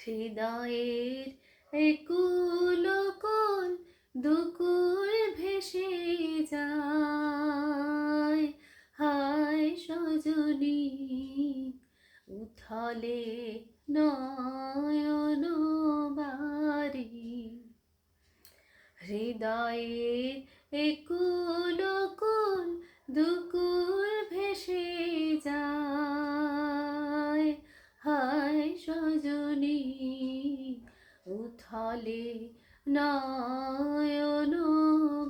হৃদয়ের একুল কোল দুকুল ভেসে যায়। হায় সজনী উথলে নয়ন বারি। হৃদয়ের একুল কোল দুকুল ভেসে যায়। হায় সজনী উথলে নয়ন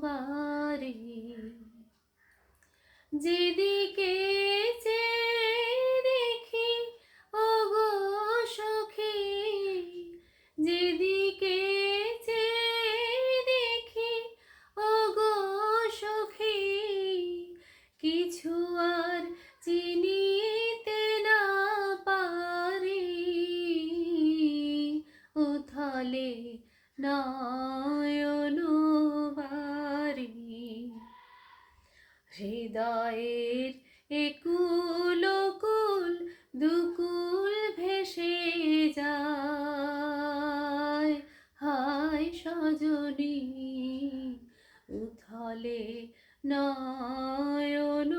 বারি। যেদিকে চেয়ে দেখি ওগো সখী, যেদিকে চেয়ে দেখি ওগো সখী, কিছু আর চিনিতে না পারি। উথলে নয়ন বারি। হৃদয়ের একুল কুল দুকুল ভেসে যায়। হায় সজনী উথলে নয়ন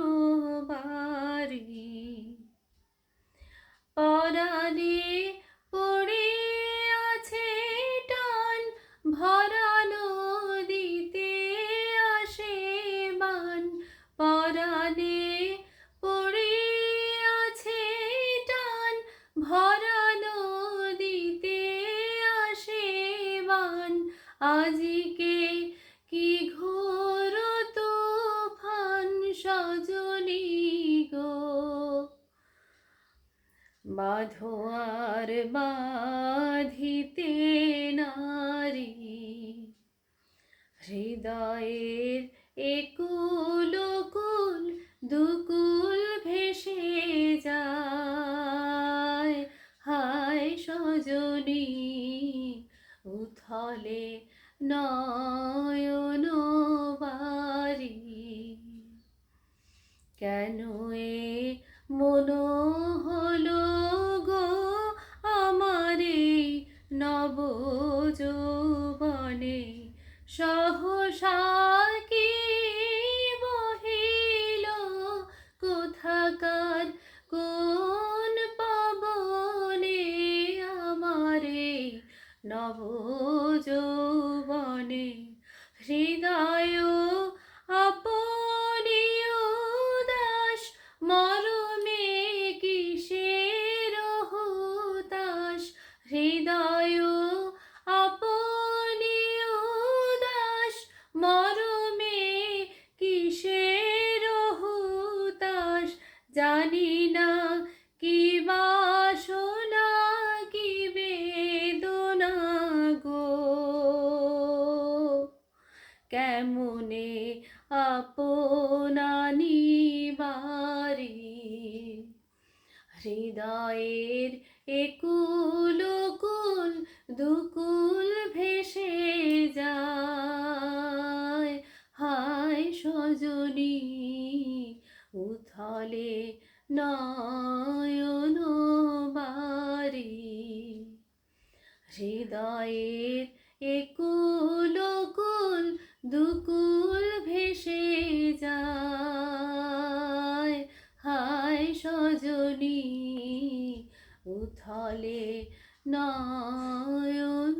বারি। পরাণে পড়ে আছে টান, ভরা নদীতে আসে বান। পরাণে পড়ে আছে টান, ভরা নদীতে আসে বান। আজিকে কি ঘোর তুফান সজনী গো, বাঁধো আর বাঁধিতে নারী। হৃদয়ের একুল কুল দুকুল ভেসে যায়। হায় সজনী উথলে নয়ন বারি। কেন এ মন হলো গো আমারে নব যৌবনে, সহসা কি বহিল কোথাকার কোন পবনে আমারে নব যৌবনে। হৃদয় আপনি উদাস, মরমে কিসের হুতাশ। হৃদয় আপনি উদাস, মরমে কিসের হুতাশ। জানি না কি বাসনা কি বেদনা গো, কেমনে আপনা নিবারি। হৃদয়ের একুল কুল দুকুল ভেসে যায়। হায় সজনী উথলে নয়ন বারি। হৃদয়ের একুল কুল দুকুল ভেসে যায়। হায় সজনী উথলে নয়ন